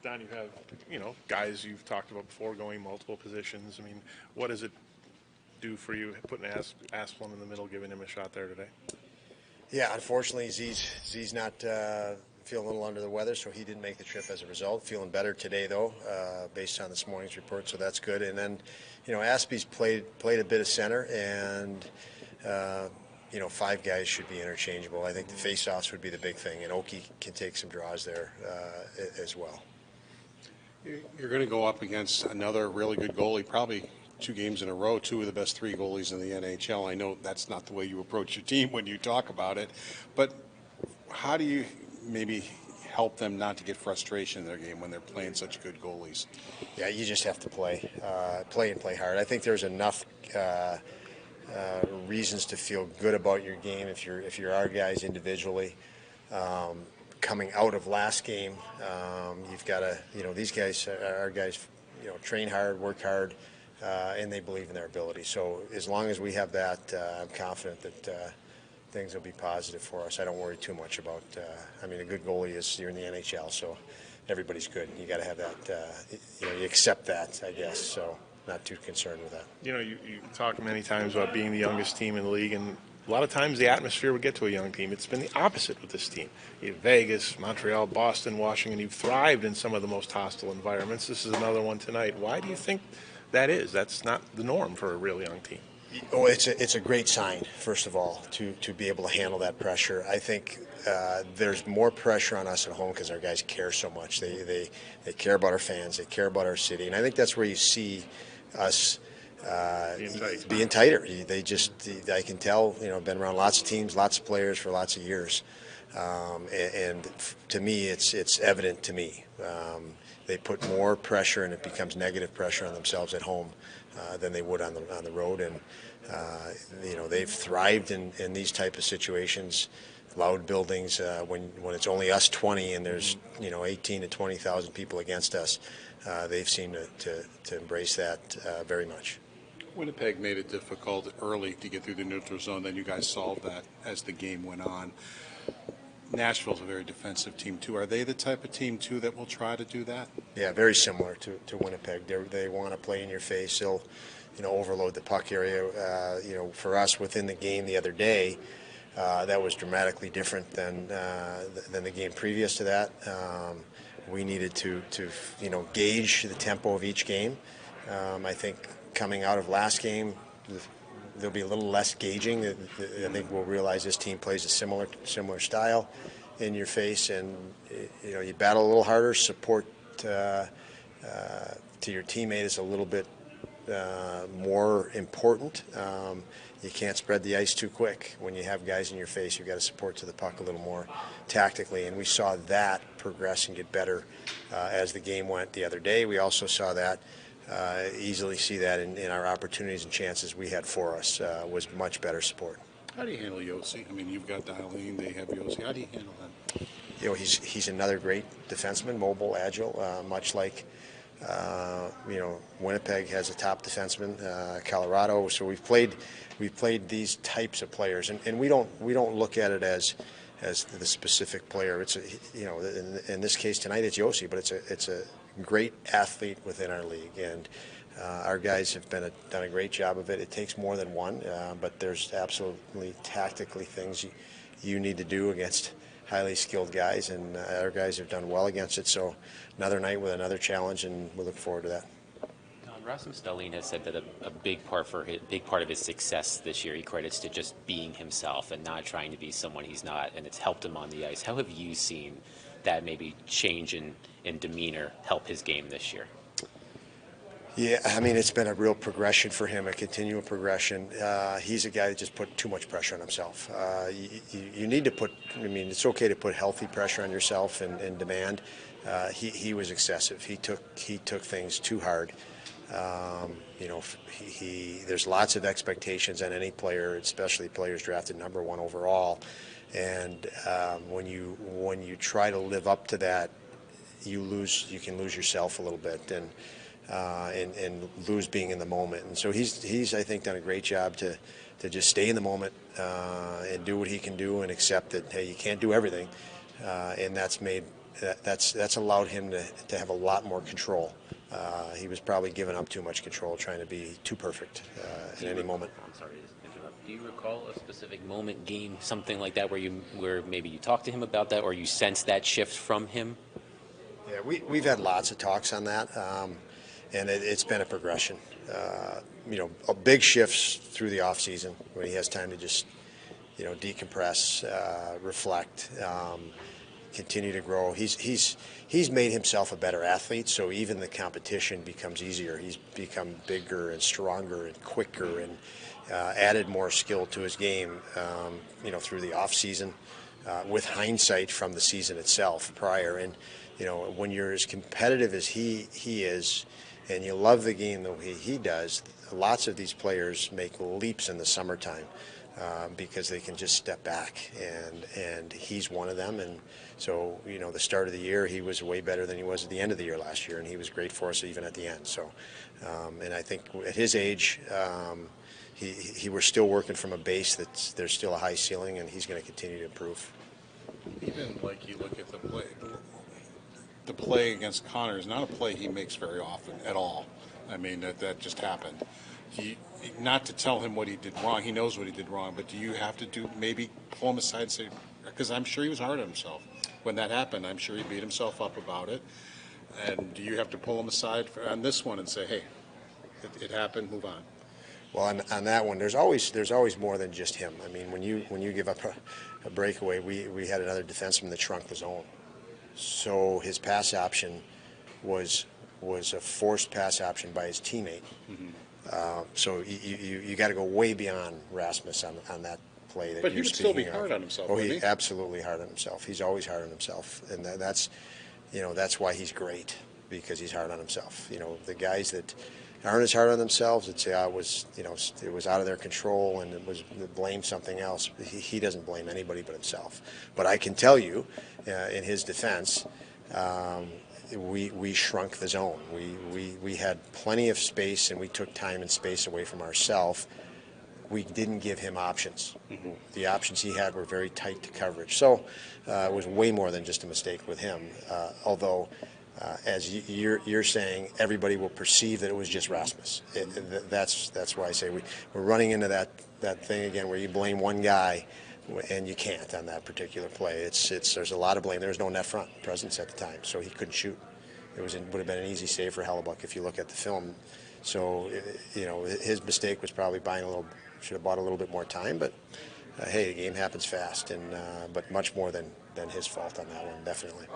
Don, you have, guys you've talked about before going multiple positions. I mean, what does it do for you putting Asplund in the middle, giving him a shot there today? Yeah, unfortunately, Z's not feeling a little under the weather, so he didn't make the trip as a result. Feeling better today, though, based on this morning's report, so that's good. And then, Aspie's played a bit of center, and, 5 guys should be interchangeable. I think the face-offs would be the big thing, and Oki can take some draws there as well. You're going to go up against another really good goalie, probably 2 games in a row, 2 of the best 3 goalies in the NHL. I know that's not the way you approach your team when you talk about it, but how do you maybe help them not to get frustration in their game when they're playing such good goalies? Yeah, you just have to play hard. I think there's enough reasons to feel good about your game if you're our guys individually. Coming out of last game, you've got to, these guys, our guys, train hard, work hard, and they believe in their ability. So as long as we have that, I'm confident that things will be positive for us. I don't worry too much about, a good goalie you're in the NHL, so everybody's good. You got to have that, you accept that, I guess, so not too concerned with that. You talk many times about being the youngest team in the league, and a lot of times the atmosphere would get to a young team. It's been the opposite with this team. You have Vegas, Montreal, Boston, Washington. You've thrived in some of the most hostile environments. This is another one tonight. Why do you think that is? That's not the norm for a real young team. Oh, it's a great sign, first of all, to be able to handle that pressure. I think there's more pressure on us at home because our guys care so much. They care about our fans. They care about our city. And I think that's where you see us being tighter. I can tell, I've been around lots of teams, lots of players for lots of years. And to me, it's evident to me. They put more pressure, and it becomes negative pressure on themselves at home than they would on the road. And, they've thrived in these type of situations, loud buildings, when it's only us 20 and there's, 18 to 20,000 people against us. They've seemed to embrace that very much. Winnipeg made it difficult early to get through the neutral zone. Then you guys solved that as the game went on. Nashville's a very defensive team, too. Are they the type of team, too, that will try to do that? Yeah, very similar to Winnipeg. They want to play in your face. They'll, overload the puck area. For us within the game the other day, that was dramatically different than the game previous to that. We needed to gauge the tempo of each game. I think coming out of last game, there'll be a little less gauging. I think we'll realize this team plays a similar style in your face, and you battle a little harder. Support to your teammate is a little bit more important. You can't spread the ice too quick. When you have guys in your face, you've got to support to the puck a little more tactically, and we saw that progress and get better as the game went the other day. We also saw that easily see that in our opportunities and chances we had for us was much better support. How do you handle Yossi? You've got Dahlin, they have Yossi. How do you handle him? He's another great defenseman, mobile, agile, much like Winnipeg has a top defenseman, Colorado. So we've played these types of players, and we don't look at it as the specific player. It's in this case tonight it's Yossi, but it's a great athlete within our league, and our guys have done a great job of it. It takes more than one, but there's absolutely tactically things you need to do against highly skilled guys, and our guys have done well against it. So another night with another challenge, and we look forward to that. Rasmus Dahlin has said that a big part of his success this year he credits to just being himself and not trying to be someone he's not, and it's helped him on the ice. How have you seen that maybe change in demeanor help his game this year? Yeah, it's been a real progression for him, a continual progression. He's a guy that just put too much pressure on himself. You need to put, it's okay to put healthy pressure on yourself and demand. He was excessive. He took things too hard. There's lots of expectations on any player, especially players drafted number 1 overall. And when you try to live up to that, you can lose yourself a little bit and lose being in the moment. And so he's I think done a great job to just stay in the moment and do what he can do and accept that, hey, you can't do everything, and that's made that's allowed him to have a lot more control. He was probably giving up too much control, trying to be too perfect in any moment. I'm sorry to interrupt. Do you recall a specific moment, game, something like that, where maybe you talked to him about that, or you sensed that shift from him? Yeah, we've had lots of talks on that, and it's been a progression. A big shifts through the off season when he has time to just decompress, reflect, continue to grow. He's made himself a better athlete, so even the competition becomes easier. He's become bigger and stronger and quicker, and added more skill to his game. Through the off season, with hindsight from the season itself prior, and when you're as competitive as he is, and you love the game the way he does, lots of these players make leaps in the summertime. Because they can just step back, and he's one of them. And so, the start of the year, he was way better than he was at the end of the year last year, and he was great for us even at the end. So, and I think at his age, we're still working from a base there's still a high ceiling, and he's going to continue to improve. Even like you look at the play against Connor is not a play he makes very often at all. I mean, that just happened. Not to tell him what he did wrong. He knows what he did wrong. But do you have to maybe pull him aside and say, because I'm sure he was hard on himself when that happened. I'm sure he beat himself up about it. And do you have to pull him aside on this one and say, hey, it happened, move on? Well, on that one, there's always more than just him. I mean, when you give up a breakaway, we had another defenseman that shrunk the zone. So his pass option was a forced pass option by his teammate. Mm-hmm. So you got to go way beyond Rasmus on that play that but you're he would speaking still be of. hard on himself. Oh, he's absolutely hard on himself. He's always hard on himself, and that's why he's great, because he's hard on himself. The guys that aren't as hard on themselves that say, it was out of their control and it was blame something else. He doesn't blame anybody but himself. But I can tell you, in his defense, we shrunk the zone. We had plenty of space, and we took time and space away from ourselves. We didn't give him options. Mm-hmm. The options he had were very tight to coverage. So it was way more than just a mistake with him. Although, as you're saying, everybody will perceive that it was just Rasmus. That's why I say we're running into that thing again where you blame one guy, and you can't on that particular play. There's a lot of blame. There was no net front presence at the time, so he couldn't shoot. Would have been an easy save for Hellebuck if you look at the film. So his mistake was probably should have bought a little bit more time. But hey, the game happens fast, and but much more than his fault on that one, definitely.